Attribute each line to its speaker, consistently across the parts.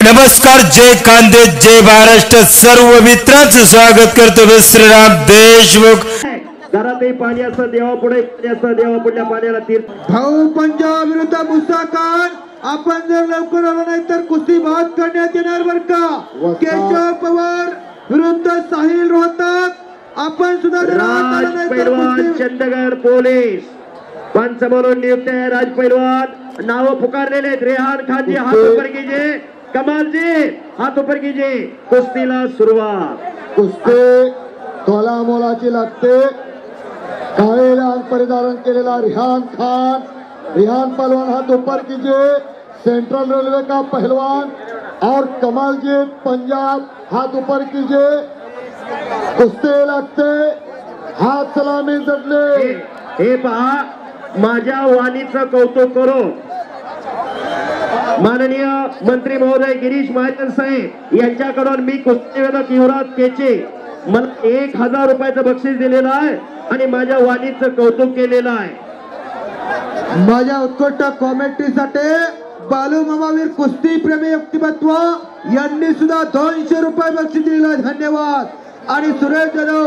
Speaker 1: नमस्कार, जय कांदे, जय महाराष्ट्र. सर्व मित्रांचं स्वागत करतो श्रीराम देशमुख.
Speaker 2: घरातही पाणी असं देवा पुढे पाणी असं देवा पुढल्या पाण्याला तीर्थ.
Speaker 3: भाऊ पंजाब विरुद्ध मुसा खान. आपण जर लवकर आलो नाही तर कुस्ती बाद करण्यात येणार बर का. केशव पवार विरुद्ध साहिल रोहतक. आपण सुद्धा जर आत आलो
Speaker 2: राज
Speaker 3: नाही तर
Speaker 2: पैलवान
Speaker 3: कुस्ती
Speaker 2: चंदगड पोलीस पंच म्हणून नियुक्त आहे. राज पैलवान नाव पुकारलेले आहेत. रेहान खानजी हात ऊपर कीजिए, कमालजी हात ऊपर कीजिए. कुस्तीला सुरुवात.
Speaker 3: कुस्ती तोलामोलाची लागते. काळे लाल परिधान केलेला रिहान खान. रिहान पहलवान हाथ ऊपर कीजिए. सेंट्रल रेलवे का पहलवान और कमालजीत पंजाब हाथ ऊपर कीजिए. कुस्ती लागते. हात सलामी जडले.
Speaker 2: हे पहा, माझ्या वाणीचं कौतुक करो. माननीय मंत्री महोदय गिरीश महाजन साहेब यांच्याकडून मी कुस्तीवेदक युवराज केचे मला 1000 रुपयाचं बक्षीस दिलेलं आहे आणि माझ्या वाणीचं कौतुक केलेलं आहे.
Speaker 3: माझ्या उत्कृष्ट कॉमेंट्रीसाठी बालू मामावीर कुस्ती प्रेमी व्यक्तिमत्व यांनी सुद्धा 200 रुपये बक्षीस दिलेलं आहे. धन्यवाद. आणि सुरेश जाधव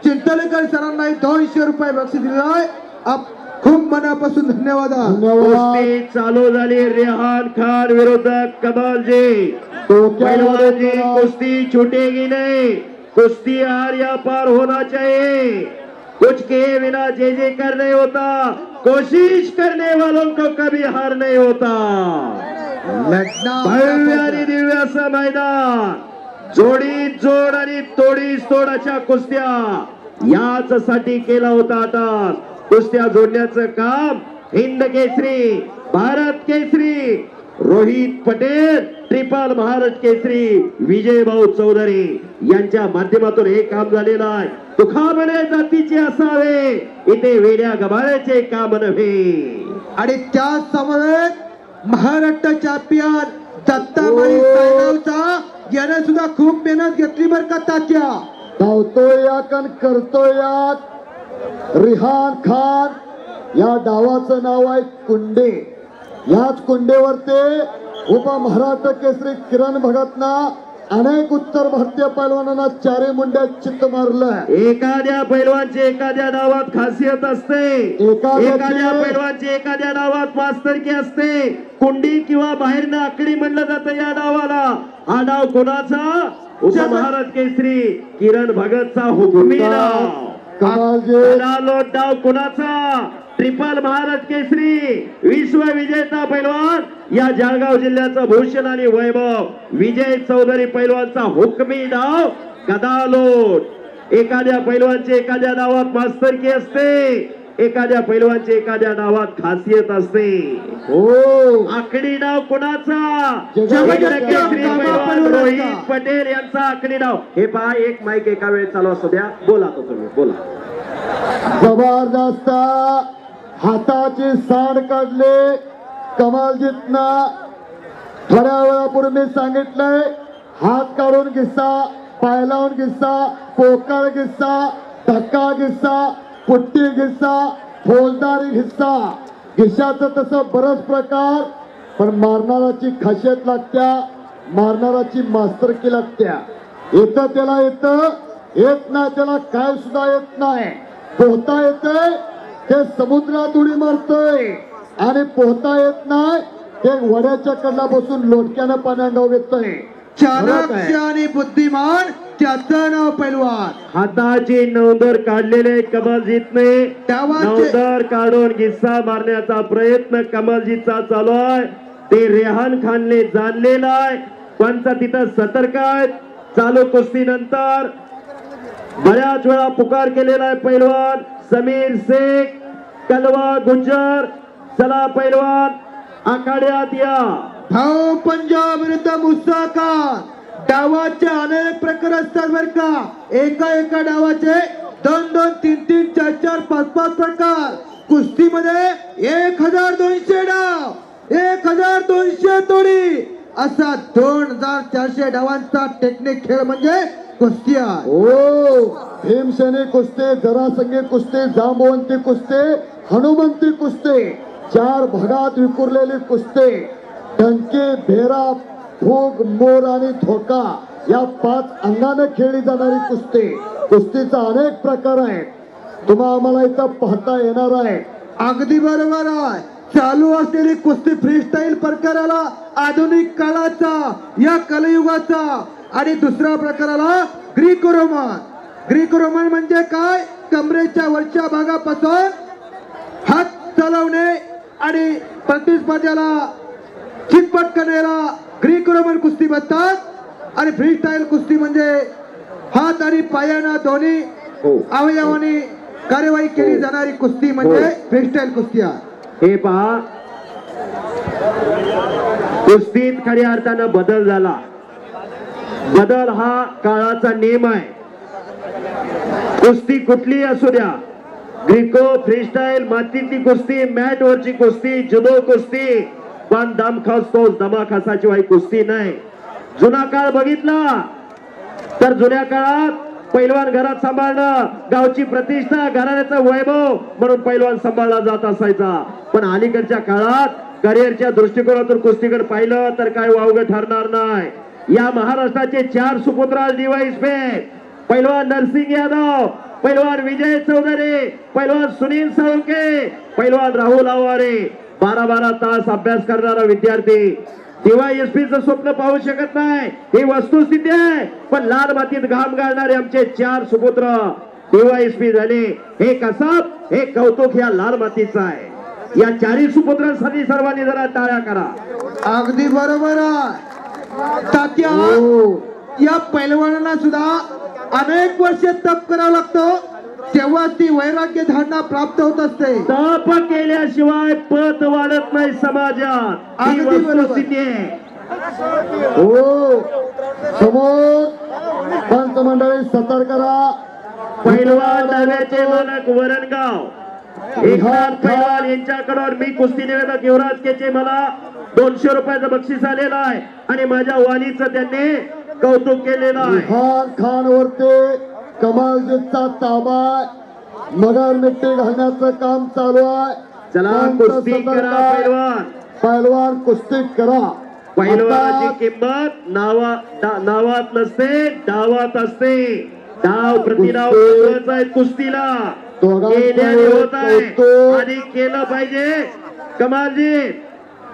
Speaker 3: चिंतलेकर सरांनाही 200 रुपये बक्षीस दिलेलं आहे. खूप मनापासून धन्यवाद.
Speaker 2: कुस्ती चालू झाली. रेहान खान विरुद्ध कमालजी. पहलवानजी, कुस्ती छूटेगी नहीं. कुश्ती हार या पार होना चाहिए. कुछ किए बिना जे कर नहीं होता. कोशिश करने वालों को कभी हार नहीं होता. भव्य आणि दिव्य असं मैदान. जोडी जोड आणि तोडी तोड अशा कुस्त्या याच साठी केला होता. आता कुस्त्या जोडण्याचं काम हिंद केसरी, भारत केसरी रोहित पटेल, ट्रिपल महाराष्ट्र केसरी विजय भाऊ चौधरी यांच्या माध्यमातून हे काम झालेलं आहे. तुखामने जातीचे असावे, इथे वेड्या गबाळ्याचे काम नव्हे.
Speaker 3: आणि त्या समवेत महाराष्ट्र चॅम्पियन दत्ताबाई सायगावचा याने सुद्धा खूप मेहनत घेतली बर का. तात्या धावतोय या कण करतोय या. रिहान खान या डावाचं नाव आहे कुंडे. याच कुंडेवर ते उपमहाराष्ट्र केसरी किरण भगतना अनेक उत्तर भारतीय पैलवानांना चारी मुंड्यात चित्त मारलं.
Speaker 2: एखाद्या पैलवानची एखाद्या डावात खासियत असते. एखाद्या पैलवानची एखाद्या डावात मास्तरकी असते. कुंडी किंवा बाहेरनं आकडी म्हणलं जातं या डावाला. हा डाव कोणाचा? उपमहाराष्ट्र केसरी किरण भगतचा हुकमी डाव. डाव कोणाचा? ट्रिपल महाराष्ट्र केसरी विश्व विजेता पैलवान या जळगाव जिल्ह्याचा भूषण आणि वैभव विजय चौधरी पैलवानचा हुकमी डाव गदालोट. एखाद्या पैलवानची एखाद्या डावात मास्तरकी असते. एखाद्या पैलवानची एखाद्या डावात खासियत असते.
Speaker 3: हो,
Speaker 2: आकडी डाव कोणाचा? केसरी पैलवान रोहित पटेल यांचा आकडी डाव. हे पहा, एक माईक एका वेळेस चालू असू द्या. बोला तो तुम्ही बोला.
Speaker 3: जबरदस्त हाताची सांड काढले कमालजीतना. थोड्या वेळापूर्वी मी सांगितलंय, हात काढून किस्सा, पाय लावून किस्सा, पोकळ किस्सा, धक्का किस्सा, पुट्टी किस्सा, फौजदारी किस्सा. किस्साचं तसं बरंच प्रकार, पण मारणाराची खासियत लागत्या, मारणाराची मास्तरकी लागत्या. येतं त्याला येतं, येत नाही त्याला काय सुद्धा येत नाही. पोहता येतंय ते समुद्रात उडी मारतोय आणि पोहता येत नाही ते वड्याच्या कडला बसून लोटक्यानं पाण्यात येतोय. चाणक्य आणि बुद्धिमान त्याचं नाव पैलवान.
Speaker 2: हाताची नवदर काढलेले कमलजीतने नवदर काढून गिस्सा मारण्याचा प्रयत्न कमलजीतचा चालू आहे. ते रेहान खानने जाणलेला आहे. पंच तिथं सतर्क आहेत. चालू कुस्ती नंतर बऱ्याच वेळा पुकार केलेला आहे पैलवान समीर शेख कलवा गुज्जर. चला पैलवान आखाड्यात या.
Speaker 3: भाऊ पंजाब विरुद्ध मुसा खान. डावाचे अनेक प्रकार असतात बर का. एका डावाचे 2-2, 3-3, 4-4, 5-5 प्रकार. कुस्तीमध्ये 1200 डाव, 1200 तोडी असा 2400 डावांचा टेक्निक खेळ म्हणजे कुस्ती आहे. हो, भीमसेनी कुस्ती, जरासंगी कुस्ती, जांबवंती कुस्ती, हनुमंती कुस्ती, 4 भागात विखुरलेली कुस्ती. टंकी, भेरा, फूग मोर आणि धोका या 5 अंगाने खेळली जाणारी कुस्ती. कुस्तीचा अनेक प्रकार आहेत, तुम्हा आम्हाला इथं पाहता येणार आहे.
Speaker 4: अगदी बरोबर आहे. चालू असलेली कुस्ती फ्रीस्टाईल प्रकाराला आधुनिक काळाचा या कलयुगाचा आणि दुसऱ्या प्रकाराला ग्रीको रोमन. ग्रीको रोमन म्हणजे काय? कमरेच्या वरच्या भागापासून हात चालवणे आणि प्रतिस्पर्ध्याला चितपट करण्याला ग्रीको रोमन कुस्ती म्हणतात. आणि फ्रीस्टाईल कुस्ती म्हणजे हात आणि पायानं दोन्ही अवयवांनी कार्यवाही केली जाणारी कुस्ती म्हणजे फ्रीस्टाईल कुस्ती आहे.
Speaker 2: हे पहा, कुस्तीत खऱ्या अर्थानं बदल झाला. बदल हा काळाचा नियम आहे. कुस्ती कुठली असू द्या, ग्रीको, फ्रीस्टाईल, मातीतली कुस्ती, मॅट वरची कुस्ती, जुदो कुस्ती, पण दमखास तो दमाखासाशिवाय कुस्ती नाही. जुना काळ बघितला तर जुन्या काळात पैलवान घरात सांभाळणं, गावची प्रतिष्ठा, घराण्याचा वैभव म्हणून पैलवान सांभाळला जात असायचा. पण अलीकडच्या काळात करिअरच्या दृष्टिकोनातून कुस्तीकडे पाहिलं तर काय वावगं ठरणार नाही. या महाराष्ट्राचे 4 सुपुत्र डिवाइस पे पैलवान नरसिंग यादव, पैलवान विजय चौधरी, पैलवान सुनील साळुंके, पैलवान राहुल आवारे. 12-12 तास अभ्यास करणारा विद्यार्थी डीवायएसपीचं स्वप्न पाहू शकत नाही, ही वस्तुस्थिती आहे. पण लाल मातीत घाम गाळणारे आमचे 4 सुपुत्र डीवायएसपी झाले. हे कसब, हे कौतुक या लाल मातीचं आहे. या 4 सुपुत्रांसाठी सर्वांनी जरा टाळ्या करा.
Speaker 4: अगदी बरोबर आहे तात्या. या पैलवानांना सुद्धा अनेक वर्ष तप करावं लागतं, तेव्हा ती वैराग्य धारणा प्राप्त होत असते.
Speaker 2: तप केल्याशिवाय पत वाढत नाही समाजात, ही वस्तुस्थिती आहे.
Speaker 3: हो, समोर पंच मंडळी सतर्क करा.
Speaker 2: पैलवान डाव्याचे मालक वरणगाव एकनाथ पैलवान यांच्याकडून मी कुस्ती निवेदक युवराज केचे मला 200 रुपयाचं बक्षीस आलेलं आहे आणि माझ्या वाणीचं त्यांनी कौतुक केलेलं आहे.
Speaker 3: खान खान वरती कमालजीतचा ताबा, मगर मिट्टी घालण्याचं काम चालू आहे.
Speaker 2: चला कुस्ती करा पैलवान.
Speaker 3: पैलवान कुस्ती करा.
Speaker 2: पैलवानाची किंमत नावात नसते, डावात असते. डाव प्रतिडाव महत्वाचा आहे कुस्तीला. केल्याने होत आहे, आधी केलं पाहिजे. कमालजी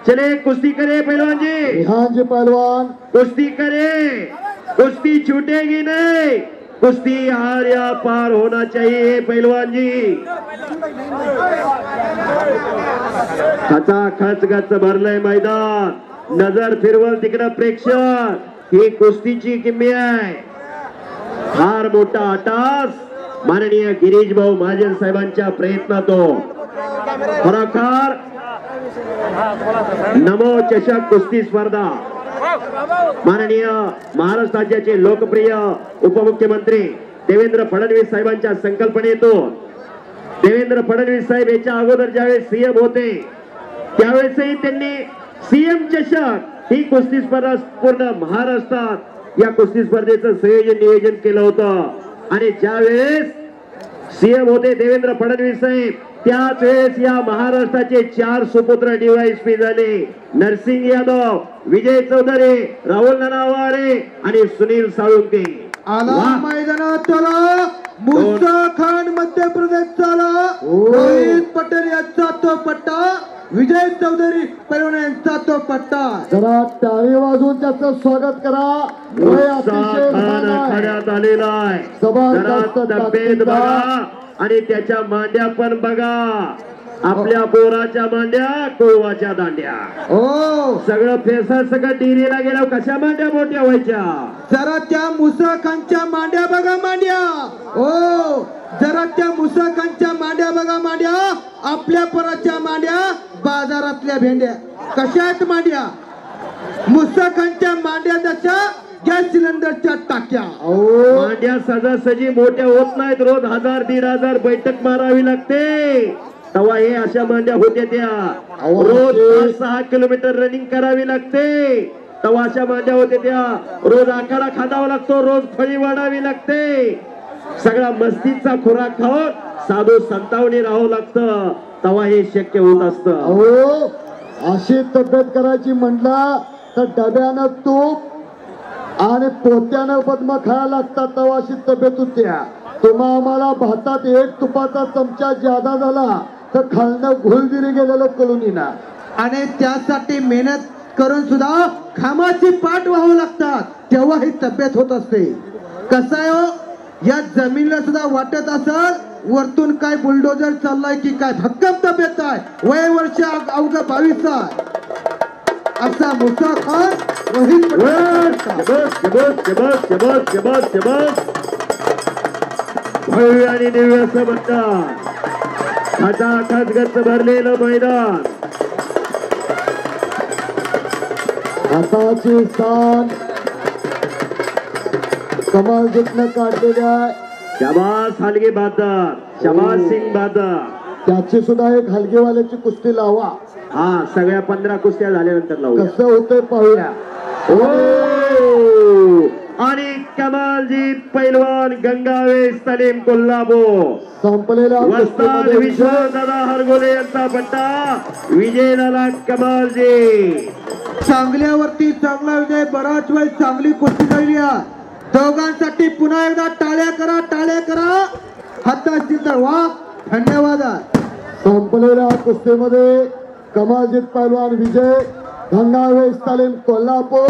Speaker 2: चले कुस्ती करे पैलवान जी.
Speaker 3: रिहानजी पैलवान
Speaker 2: कुस्ती करे, कुस्ती छूटेगी नहीं, कुस्ती हार या पार होना चाहिए पैलवान जी. खच गच भरलंय मैदान, नजर फिरवल तिकडं प्रेक्षक. ही कुस्तीची किम्मी आहे. फार मोठा आटास माननीय गिरीश भाऊ महाजन साहेबांच्या प्रयत्नातून खरोखर नमो चषक कुस्ती स्पर्धा माननीय महाराष्ट्र राज्याचे लोकप्रिय उपमुख्यमंत्री देवेंद्र फडणवीस साहेबांच्या संकल्पनेतून देवेंद्र फडणवीस साहेब याच्या अगोदर ज्यावेळेस सीएम होते त्यावेळेसही त्यांनी सीएम चषक ही कुस्ती स्पर्धा पूर्ण महाराष्ट्रात या कुस्ती स्पर्धेचं संयोजन नियोजन केलं होतं. आणि ज्या वेळेस सीएम होते देवेंद्र फडणवीस साहेब त्याच वेळेस या महाराष्ट्राचे 4 सुपुत्र डीवायएसपी झाले. नरसिंग यादव, विजय चौधरी, राहुल ननावारे आणि सुनील साळुंके.
Speaker 4: आला मैदानात चला मुसा खान मध्य प्रदेश चला. रोहित पटेल यांचा तो पट्टा, विजय चौधरी पैलवान यांचा तो पट्टा.
Speaker 3: जरा टाळी वाजवून त्याचं स्वागत करा. वय अतिशय लहान आहे.
Speaker 2: खड्यात आलेला आहे.
Speaker 3: जबरदस्त
Speaker 2: जरा तब्येत बघा आणि त्याच्या मांड्या पण बघा. आपल्या पोराच्या मांड्या कुळवाच्या दांड्या.
Speaker 4: हो,
Speaker 2: सगळं फेसा सगळं डिरीला गेल्यावर कशा मांड्या मोठ्या व्हायच्या.
Speaker 4: जरा त्या मुसा खानच्या मांड्या बघा मांड्या. हो, जरा त्या मुसा खानच्या मांड्या बघा मांड्या. आपल्या पोराच्या मांड्या बाजारातल्या भेंड्या. कशा आहेत मांड्या? मुसा खानच्या मांड्या जशा गॅस सिलेंडरच्या टाक्या.
Speaker 2: मांड्या सजासजी मोठ्या होत नाहीत. रोज 1000-1500 बैठक मारावी लागते. तेव्हा हे अशा मांड्या होत्या त्या. रोज 5-6 किलोमीटर रनिंग करावी लागते. तेव्हा अशा मांड्या होत्या त्या. रोज आखाडा खांदावा लागतो, रोज फळी वाढावी लागते. सगळा मस्तीचा खुराक खाऊन साधू संतावणी राहावं लागतं. तेव्हा हे शक्य होत असतं.
Speaker 3: अशी तब्येत करायची म्हटलं तर डब्यानं तूप आणि पोत्यानं पद्म खायला लागतात तेव्हा अशी तब्येत होत्या. तुम्हा आम्हाला भातात एक तुपाचा चमचा ज्यादा झाला तर खालनं घुलदिरी गेलेलं कळून येणार.
Speaker 4: आणि त्यासाठी मेहनत करून सुद्धा घामाची पाठ व्हावं लागतात तेव्हा ही तब्येत होत असते. कसं आहे हो, या जमिनीला सुद्धा वाटत असत वरतून काय बुलडोजर चाललाय की काय, भक्कम तब्येत आहे, वय वर्ष अवघ 22 आहे. असा मुसा खान रोहित
Speaker 2: भव्य आणि दिव्य असं म्हणतात. खचाखच गच्च भरलेलं मैदान.
Speaker 3: हाताची स्थान कमालजीतनं काढलेल्या
Speaker 2: शबास हलगे बहादर, शबास सिंग बहादर.
Speaker 3: त्याची सुद्धा एक हलगेवाल्याची कुस्ती लावा.
Speaker 2: हा, सगळ्या 15 कुस्त्या झाल्यानंतर लावू.
Speaker 3: कसं होतंय पाहूया.
Speaker 2: आणि कमालजीत पैलवान गंगावेश सलीम कोल्हापूर.
Speaker 3: संपलेल्या
Speaker 2: वस्ताद
Speaker 3: कुस्तीमध्ये
Speaker 2: विश्वदादा हरगोले यांचा पट्टा विजय झाला कमालजी.
Speaker 4: चांगल्यावरती चांगला विजय, बराच वेळ चांगली कुस्ती झाली आहे. दोघांसाठी पुन्हा एकदा टाळ्या करा, टाळ्या करा. हाताची तर वा, धन्यवाद.
Speaker 3: संपलेल्या कुस्तीमध्ये कमालजीत पैलवान विजय, गंगावेश तालीम कोल्हापूर.